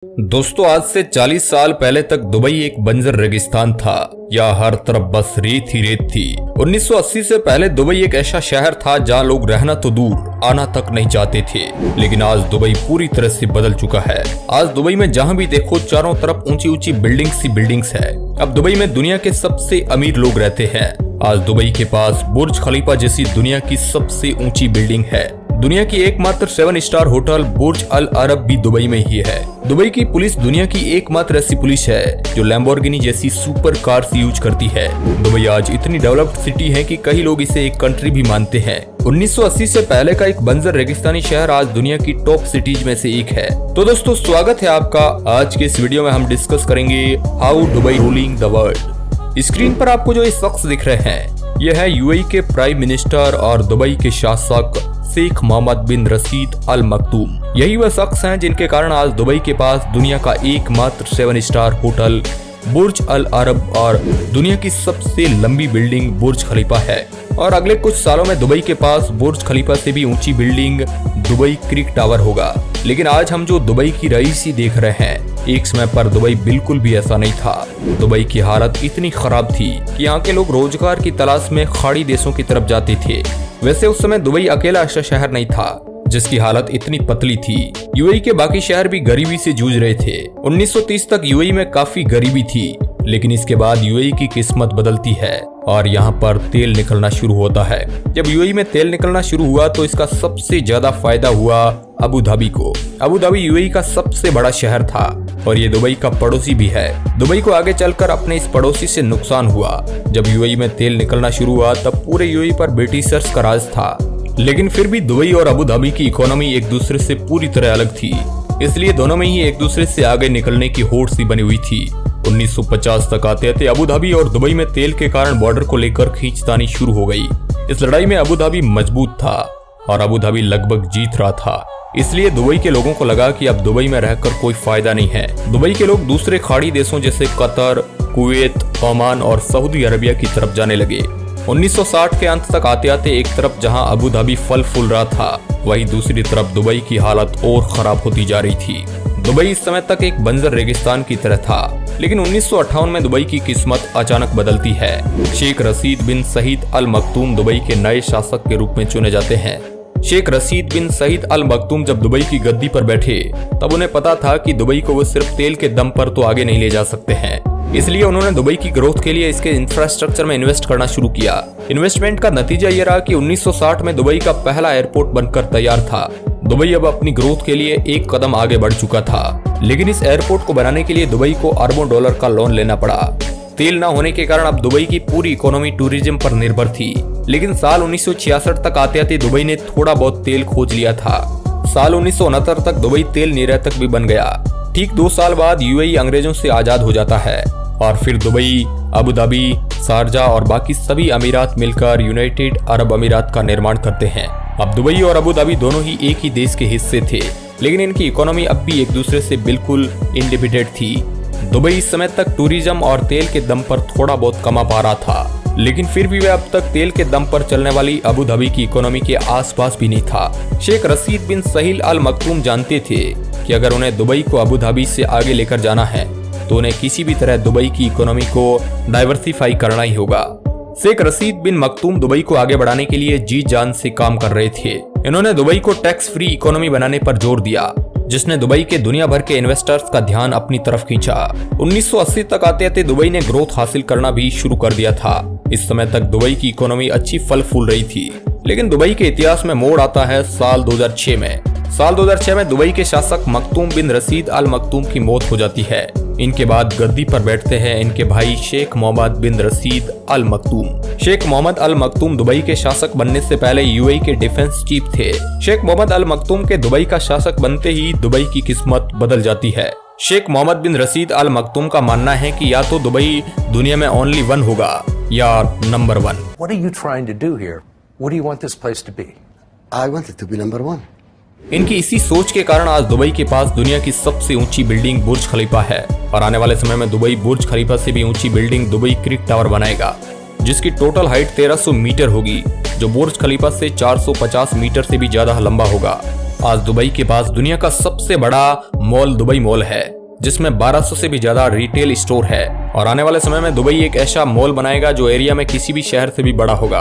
दोस्तों, आज से 40 साल पहले तक दुबई एक बंजर रेगिस्तान था। यहाँ हर तरफ बस रेत ही रेत थी। 1980 से पहले दुबई एक ऐसा शहर था जहाँ लोग रहना तो दूर, आना तक नहीं चाहते थे। लेकिन आज दुबई पूरी तरह से बदल चुका है। आज दुबई में जहाँ भी देखो चारों तरफ ऊंची ऊंची बिल्डिंग्स ही बिल्डिंग्स है। अब दुबई में दुनिया के सबसे अमीर लोग रहते हैं। आज दुबई के पास बुर्ज खलीफा जैसी दुनिया की सबसे ऊंची बिल्डिंग है। दुनिया की एकमात्र 7 स्टार होटल बुर्ज अल अरब भी दुबई में ही है। दुबई की पुलिस दुनिया की एकमात्र ऐसी पुलिस है जो लैम्बोर्गिनी जैसी सुपर कार्स यूज करती है। दुबई आज इतनी डेवलप्ड सिटी है कि कई लोग इसे एक कंट्री भी मानते हैं। 1980 से पहले का एक बंजर रेगिस्तानी शहर आज दुनिया की टॉप सिटीज में से एक है। तो दोस्तों, स्वागत है आपका। आज के इस वीडियो में हम डिस्कस करेंगे how Dubai ruling the world. Screen पर आपको जो ये शख्स दिख रहे हैं, यह है यूएई के प्राइम मिनिस्टर और दुबई के शासक शेख मोहम्मद बिन रशीद अल मखदूम। यही वह शख्स हैं जिनके कारण आज दुबई के पास दुनिया का एकमात्र 7 स्टार होटल बुर्ज अल अरब और दुनिया की सबसे लंबी बिल्डिंग बुर्ज खलीफा है। और अगले कुछ सालों में दुबई के पास बुर्ज खलीफा से भी ऊंची बिल्डिंग दुबई क्रिक टावर होगा। लेकिन आज हम जो दुबई की रईसी देख रहे हैं, एक समय पर दुबई बिल्कुल भी ऐसा नहीं था। दुबई की हालत इतनी खराब थी कि यहाँ के लोग रोजगार की तलाश में खाड़ी देशों की तरफ जाते थे। वैसे उस समय दुबई अकेला ऐसा शहर नहीं था जिसकी हालत इतनी पतली थी। यूएई के बाकी शहर भी गरीबी से जूझ रहे थे। 1930 तक यूएई में काफी गरीबी थी, लेकिन इसके बाद यूएई की किस्मत बदलती है और यहाँ पर तेल निकलना शुरू होता है। जब यूएई में तेल निकलना शुरू हुआ तो इसका सबसे ज्यादा फायदा हुआ अबू धाबी को। अबू धाबी यूएई का सबसे बड़ा शहर था और ये दुबई का पड़ोसी भी है। दुबई को आगे चलकर अपने इस पड़ोसी से नुकसान हुआ। जब यूएई में तेल निकलना शुरू हुआ तब पूरे यूएई पर ब्रिटिशर्स का राज था। लेकिन फिर भी दुबई और अबू धाबी की इकोनॉमी एक दूसरे से पूरी तरह अलग थी, इसलिए दोनों में ही एक दूसरे से आगे निकलने की होड़ सी बनी हुई थी। 1950 तक आते आते अबू धाबी और दुबई में तेल के कारण बॉर्डर को लेकर खींचतानी शुरू हो गई। इस लड़ाई में अबू धाबी मजबूत था और अबू धाबी लगभग जीत रहा था। इसलिए दुबई के लोगों को लगा कि अब दुबई में रहकर कोई फायदा नहीं है। दुबई के लोग दूसरे खाड़ी देशों जैसे कतर, कुवैत, ओमान और सऊदी अरबिया की तरफ जाने लगे। 1960 के अंत तक आते आते एक तरफ जहां अबू धाबी फल फूल रहा था, वहीं दूसरी तरफ दुबई की हालत और खराब होती जा रही थी। दुबई इस समय तक एक बंजर रेगिस्तान की तरह था। लेकिन 1958 में दुबई की किस्मत अचानक बदलती है। शेख रशीद बिन सईद अल मखदूम दुबई के नए शासक के रूप में चुने जाते हैं। शेख रशीद बिन सईद अल मखदूम जब दुबई की गद्दी पर बैठे तब उन्हें पता था कि दुबई को वो सिर्फ तेल के दम पर तो आगे नहीं ले जा सकते हैं। इसलिए उन्होंने दुबई की ग्रोथ के लिए इसके इंफ्रास्ट्रक्चर में इन्वेस्ट करना शुरू किया। इन्वेस्टमेंट का नतीजा ये रहा कि 1960 में दुबई का पहला एयरपोर्ट बनकर तैयार था। दुबई अब अपनी ग्रोथ के लिए एक कदम आगे बढ़ चुका था। लेकिन इस एयरपोर्ट को बनाने के लिए दुबई को अरबों डॉलर का लोन लेना पड़ा। तेल न होने के कारण अब दुबई की पूरी इकोनॉमी टूरिज्म पर निर्भर थी। लेकिन साल 1966 तक आते आते दुबई ने थोड़ा बहुत तेल खोज लिया था। साल 1969 तक दुबई तेल निर्यातक भी बन गया। ठीक 2 साल बाद यूएई अंग्रेजों से आजाद हो जाता है और फिर दुबई, अबू धाबी, शारजा और बाकी सभी अमीरात मिलकर यूनाइटेड अरब अमीरात का निर्माण करते हैं। अब दुबई और अबू धाबी दोनों ही एक ही देश के हिस्से थे, लेकिन इनकी इकोनॉमी अब भी एक दूसरे से बिल्कुल इंडिपेंडेंट थी। दुबई इस समय तक टूरिज्म और तेल के दम पर थोड़ा बहुत कमा पा रहा था, लेकिन फिर भी वह अब तक तेल के दम पर चलने वाली अबू धाबी की इकोनॉमी के आसपास भी नहीं था। शेख रशीद बिन सईद अल मखदूम जानते थे कि अगर उन्हें दुबई को अबू धाबी से आगे लेकर जाना है तो उन्हें किसी भी तरह दुबई की इकोनॉमी को डाइवर्सिफाई करना ही होगा। शेख रशीद बिन मखदूम दुबई को आगे बढ़ाने के लिए जी जान से काम कर रहे थे। इन्होंने दुबई को टैक्स फ्री इकोनॉमी बनाने पर जोर दिया, जिसने दुबई के दुनिया भर के इन्वेस्टर्स का ध्यान अपनी तरफ खींचा। 1980 तक आते आते दुबई ने ग्रोथ हासिल करना भी शुरू कर दिया था। इस समय तक दुबई की इकोनॉमी अच्छी फल फूल रही थी। लेकिन दुबई के इतिहास में मोड़ आता है साल 2006 में। साल 2006 में दुबई के शासक मखदूम बिन रशीद अल मखदूम की मौत हो जाती है। इनके बाद गद्दी पर बैठते हैं इनके भाई शेख मोहम्मद बिन रशीद अल मखदूम। शेख मोहम्मद अल मखदूम दुबई के शासक बनने से पहले यूएई के डिफेंस चीफ थे। शेख मोहम्मद अल मखदूम के दुबई का शासक बनते ही दुबई की किस्मत बदल जाती है। शेख मोहम्मद बिन रशीद अल मखदूम का मानना है कि या तो दुबई दुनिया में ओनली 1 होगा या number 1। What are you trying to do here? What do you want this place to be? I want it to be number 1. इनकी इसी सोच के कारण आज दुबई के पास दुनिया की सबसे ऊंची बिल्डिंग बुर्ज खलीफा है और आने वाले समय में दुबई बुर्ज खलीफा से भी ऊंची बिल्डिंग दुबई क्रिक टावर बनाएगा, जिसकी टोटल हाइट 1300 मीटर होगी, जो बुर्ज खलीफा से 450 मीटर से भी ज्यादा लंबा होगा। आज दुबई के पास दुनिया का सबसे बड़ा मॉल दुबई मॉल है, जिसमें 1200 से भी ज्यादा रिटेल स्टोर है और आने वाले समय में दुबई एक ऐसा मॉल बनाएगा जो एरिया में किसी भी शहर से भी बड़ा होगा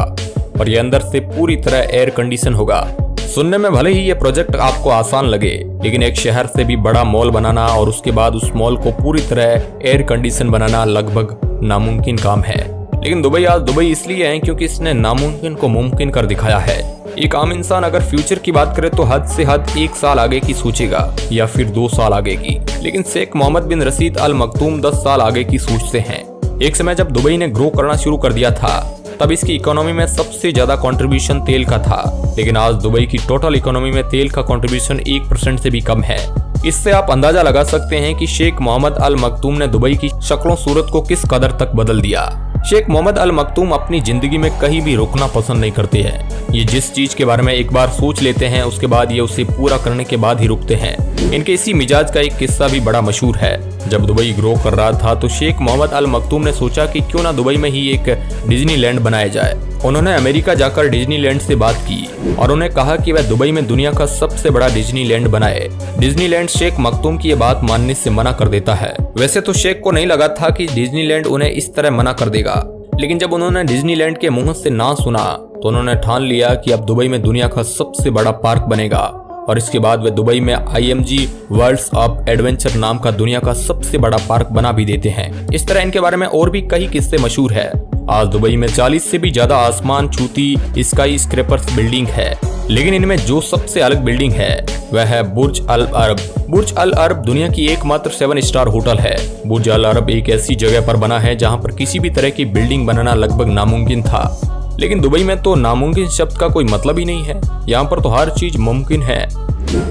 और ये अंदर से पूरी तरह एयर कंडीशन होगा। सुनने में भले ही ये प्रोजेक्ट आपको आसान लगे, लेकिन एक शहर से भी बड़ा मॉल बनाना और उसके बाद उस मॉल को पूरी तरह एयर कंडीशन बनाना लगभग नामुमकिन काम है। लेकिन दुबई आज दुबई इसलिए है क्योंकि इसने नामुमकिन को मुमकिन कर दिखाया है। एक आम इंसान अगर फ्यूचर की बात करे तो हद से हद 1 साल आगे की सोचेगा या फिर 2 साल आगे की, लेकिन शेख मोहम्मद बिन रशीद अल मखदूम 10 साल आगे की सोचते हैं। एक समय जब दुबई ने ग्रो करना शुरू कर दिया था तब इसकी इकोनॉमी में सबसे ज्यादा कंट्रीब्यूशन तेल का था, लेकिन आज दुबई की टोटल इकोनॉमी में तेल का कंट्रीब्यूशन 1% से भी कम है। इससे आप अंदाजा लगा सकते हैं कि शेख मोहम्मद अल मखदूम ने दुबई की शक्लों सूरत को किस कदर तक बदल दिया। शेख मोहम्मद अल मखदूम अपनी जिंदगी में कहीं भी रुकना पसंद नहीं करते हैं। ये जिस चीज के बारे में एक बार सोच लेते हैं उसके बाद ये उसे पूरा करने के बाद ही रुकते हैं। इनके इसी मिजाज का एक किस्सा भी बड़ा मशहूर है। जब दुबई ग्रो कर रहा था तो शेख मोहम्मद अल मखदूम ने सोचा कि क्यों ना दुबई में ही एक डिज्नीलैंड बनाया जाए। उन्होंने अमेरिका जाकर डिज्नीलैंड से बात की और उन्हें कहा कि वह दुबई में दुनिया का सबसे बड़ा डिज्नीलैंड बनाए। डिज्नीलैंड शेख मखदूम की ये बात मानने से मना कर देता है। वैसे तो शेख को नहीं लगा था कि डिज्नीलैंड उन्हें इस तरह मना कर देगा, लेकिन जब उन्होंने डिज्नीलैंड के मुंह से ना सुना तो उन्होंने ठान लिया कि अब दुबई में दुनिया का सबसे बड़ा पार्क बनेगा और इसके बाद वे दुबई में IMG वर्ल्ड्स ऑफ एडवेंचर नाम का दुनिया का सबसे बड़ा पार्क बना भी देते हैं। इस तरह इनके बारे में और भी कई किस्से मशहूर है। आज दुबई में 40 से भी ज्यादा आसमान छूती स्काई स्क्रैपर्स बिल्डिंग है, लेकिन इनमें जो सबसे अलग बिल्डिंग है वह है बुर्ज अल अरब। बुर्ज अल अरब दुनिया की एकमात्र 7 स्टार होटल है। बुर्ज अल अरब एक ऐसी जगह पर बना है जहां पर किसी भी तरह की बिल्डिंग बनाना लगभग नामुमकिन था, लेकिन दुबई में तो नामुमकिन शब्द का कोई मतलब ही नहीं है। यहाँ पर तो हर चीज मुमकिन है।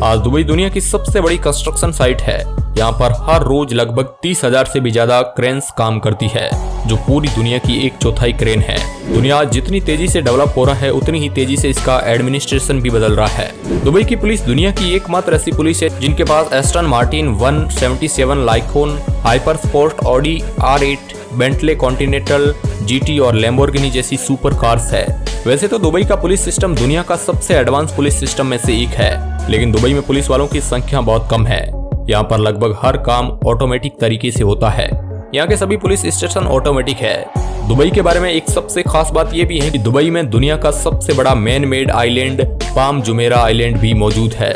आज दुबई दुनिया की सबसे बड़ी कंस्ट्रक्शन साइट है। यहाँ पर हर रोज लगभग 30,000 से भी ज्यादा क्रेन्स काम करती है, जो पूरी दुनिया की 1/4 क्रेन है। दुनिया जितनी तेजी से डेवलप हो रहा है उतनी ही तेजी से इसका एडमिनिस्ट्रेशन भी बदल रहा है। दुबई की पुलिस दुनिया की एकमात्र ऐसी पुलिस है जिनके पास Aston Martin 177 Lykan, hyper sport, Audi R8, Bentley Continental GT और लैम्बोर्गिनी जैसी सुपर कार्स है। वैसे तो दुबई का पुलिस सिस्टम दुनिया का सबसे एडवांस पुलिस सिस्टम में से एक है, लेकिन दुबई में पुलिस वालों की संख्या बहुत कम है। यहाँ पर लगभग हर काम ऑटोमेटिक तरीके से होता है। यहाँ के सभी पुलिस स्टेशन ऑटोमेटिक है। दुबई के बारे में एक सबसे खास बात यह भी है कि दुबई में दुनिया का सबसे बड़ा man made island palm Jumeirah island भी मौजूद है,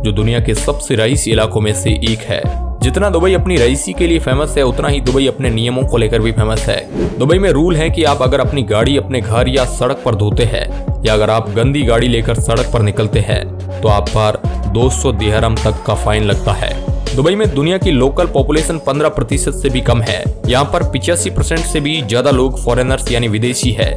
जो दुनिया के सबसे रईसी इलाकों में से एक है। जितना दुबई अपनी रईसी के लिए फेमस है उतना ही दुबई अपने नियमों को लेकर भी फेमस है। दुबई में रूल है कि आप अगर अपनी गाड़ी अपने घर या सड़क पर धोते हैं या अगर आप गंदी गाड़ी लेकर सड़क पर निकलते हैं तो आप पर 200 दिरहम तक का फाइन लगता है। दुबई में दुनिया की लोकल पॉपुलेशन 15% से भी कम है। यहाँ पर 85% से भी ज्यादा लोग फॉरेनर्स यानी विदेशी है।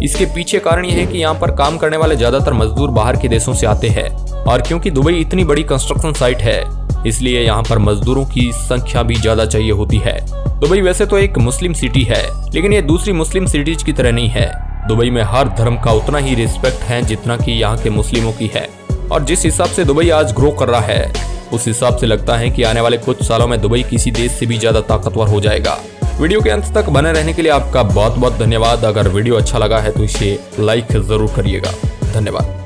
इसके पीछे कारण यह है कि यहाँ पर काम करने वाले ज्यादातर मजदूर बाहर के देशों से आते हैं और क्योंकि दुबई इतनी बड़ी कंस्ट्रक्शन साइट है इसलिए यहाँ पर मजदूरों की संख्या भी ज्यादा चाहिए होती है। दुबई वैसे तो एक मुस्लिम सिटी है, लेकिन ये दूसरी मुस्लिम सिटीज की तरह नहीं है। दुबई में हर धर्म का उतना ही रिस्पेक्ट है जितना कि यहाँ के मुस्लिमों की है और जिस हिसाब से दुबई आज ग्रो कर रहा है उस हिसाब से लगता है कि आने वाले कुछ सालों में दुबई किसी देश से भी ज्यादा ताकतवर हो जाएगा। वीडियो के अंत तक बने रहने के लिए आपका बहुत बहुत धन्यवाद। अगर वीडियो अच्छा लगा है तो इसे लाइक जरूर करिएगा। धन्यवाद।